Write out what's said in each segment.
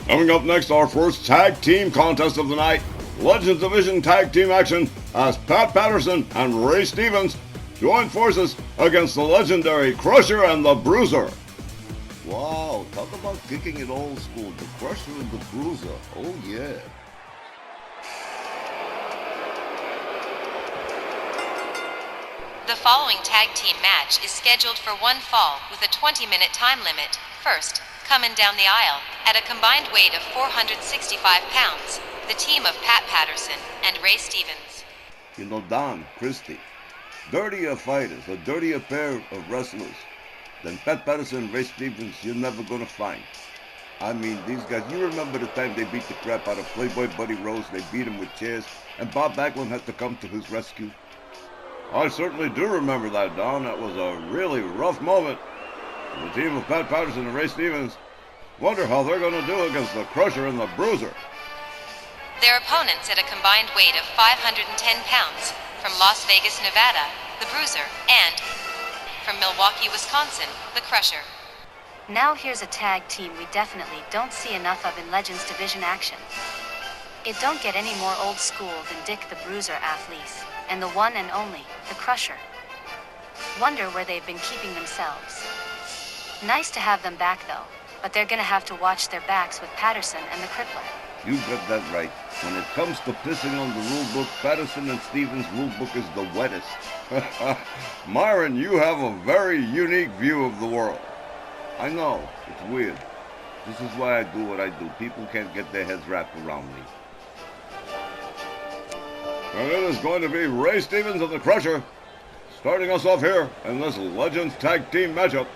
Coming up next, our first tag team contest of the night. Legends Division tag team action as Pat Patterson and Ray Stevens join forces against the legendary Crusher and the Bruiser. Wow, talk about kicking it old school. The Crusher and the Bruiser. Oh, yeah. The following tag team match is scheduled for one fall with a 20-minute time limit. First, coming down the aisle, at a combined weight of 465 pounds, the team of Pat Patterson and Ray Stevens. You know, Don, Christie, dirtier fighters, a dirtier pair of wrestlers than Pat Patterson and Ray Stevens you're never gonna find. I mean, these guys, you remember the time they beat the crap out of Playboy Buddy Rose, they beat him with chairs, and Bob Backlund had to come to his rescue? I certainly do remember that, Don. That was a really rough moment. The team of Pat Patterson and Ray Stevens wonder how they're going to do against the Crusher and the Bruiser. Their opponents at a combined weight of 510 pounds, from Las Vegas, Nevada, the Bruiser, and from Milwaukee, Wisconsin, the Crusher. Now here's a tag team we definitely don't see enough of in Legends Division action. It don't get any more old school than Dick the Bruiser athletes, and the one and only, the Crusher. Wonder where they've been keeping themselves. Nice to have them back though, but they're gonna have to watch their backs with Patterson and the Crippler. You got that right. When it comes to pissing on the rule book, Patterson and Stevens' rule book is the wettest. Myron, you have a very unique view of the world. I know, it's weird. This is why I do what I do. People can't get their heads wrapped around me. And it is going to be Ray Stevens and the Crusher starting us off here in this Legends Tag Team matchup.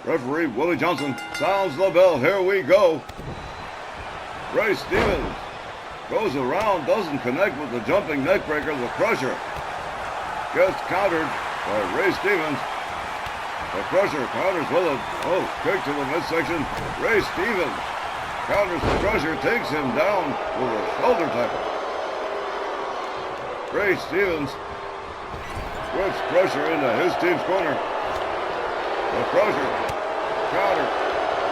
Referee Willie Johnson sounds the bell. Here we go. Ray Stevens goes around, doesn't connect with the jumping neckbreaker. The Crusher gets countered by Ray Stevens. The Crusher counters with it. Oh, kick to the midsection. Ray Stevens counters the Crusher, takes him down with a shoulder tackle. Ray Stevens whips Crusher into his team's corner. The Crusher counter.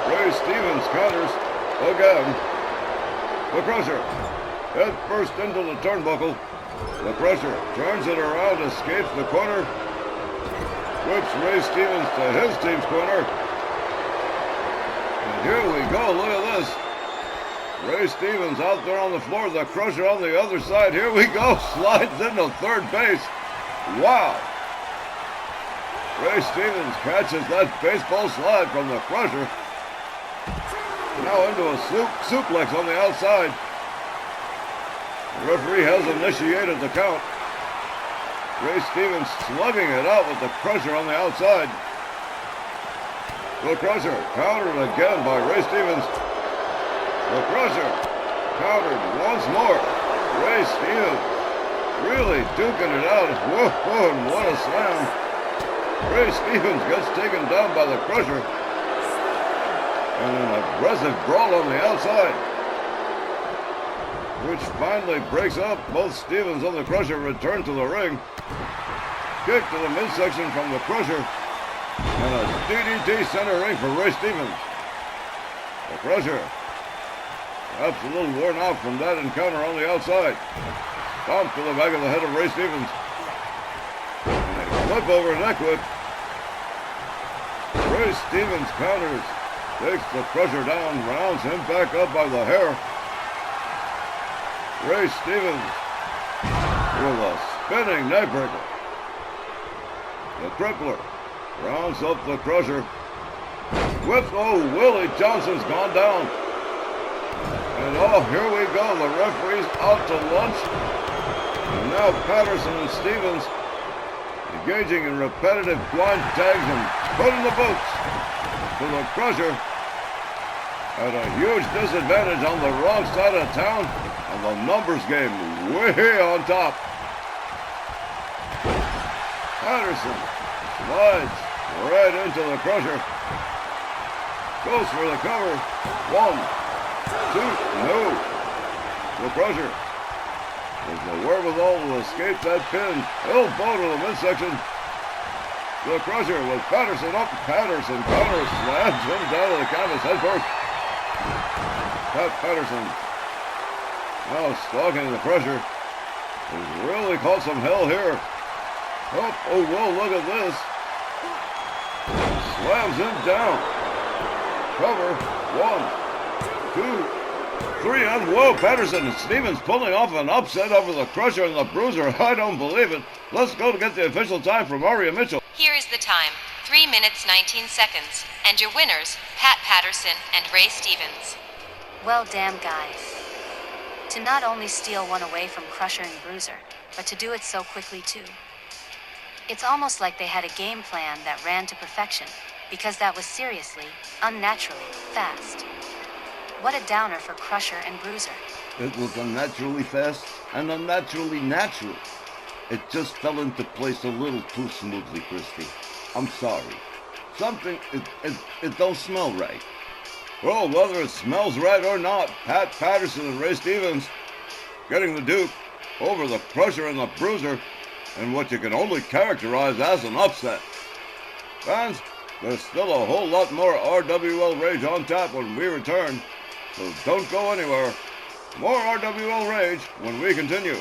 Ray Stevens counters again. The Crusher head first into the turnbuckle. The Crusher turns it around, escapes the corner, whips Ray Stevens to his team's corner. And here we go, look at this. Ray Stevens out there on the floor, the Crusher on the other side. Here we go, slides into third base. Wow. Ray Stevens catches that baseball slide from the Crusher. Now into a suplex on the outside. The referee has initiated the count. Ray Stevens slugging it out with the Crusher on the outside. The Crusher countered again by Ray Stevens. The Crusher countered once more. Ray Stevens really duking it out. Whoa, and what a slam. Ray Stevens gets taken down by the Crusher. And an aggressive brawl on the outside, which finally breaks up. Both Stevens and the Crusher return to the ring. Kick to the midsection from the Crusher. And a DDT center ring for Ray Stevens. The Crusher, perhaps a little worn out from that encounter on the outside. Stomp to the back of the head of Ray Stevens. And a flip over neck whip. Ray Stevens counters. Takes the Crusher down, rounds him back up by the hair. Ray Stevens with a spinning neckbreaker. The Crippler rounds up the Crusher. Whips, oh, Willie Johnson's gone down. And oh, here we go, the referee's out to lunch. And now Patterson and Stevens engaging in repetitive blind tags and putting the boots to the Crusher at a huge disadvantage on the wrong side of town, and the numbers game way on top. Patterson slides right into the Crusher. Goes for the cover. 1, 2, no. The Crusher has the wherewithal to escape that pin. Elbow to the midsection. The Crusher with Patterson up. Patterson counter slams him down to the canvas head first. Pat Patterson now stalking the Crusher. He's really caught some hell here. Oh, whoa, look at this. Slams him down. Cover. 1, 2, 3, and whoa, Patterson and Stevens pulling off an upset over the Crusher and the Bruiser. I don't believe it. Let's go to get the official time from Maria Mitchell. Here is the time, 3 minutes 19 seconds, and your winners, Pat Patterson and Ray Stevens. Well, damn, guys. To not only steal one away from Crusher and Bruiser, but to do it so quickly too. It's almost like they had a game plan that ran to perfection, because that was seriously, unnaturally fast. What a downer for Crusher and Bruiser. It was unnaturally fast and unnaturally natural. It just fell into place a little too smoothly, Christy. I'm sorry. Something, it don't smell right. Well, whether it smells right or not, Pat Patterson and Ray Stevens getting the Duke over the Crusher and the Bruiser in what you can only characterize as an upset. Fans, there's still a whole lot more RWL Rage on tap when we return, so don't go anywhere. More RWL Rage when we continue.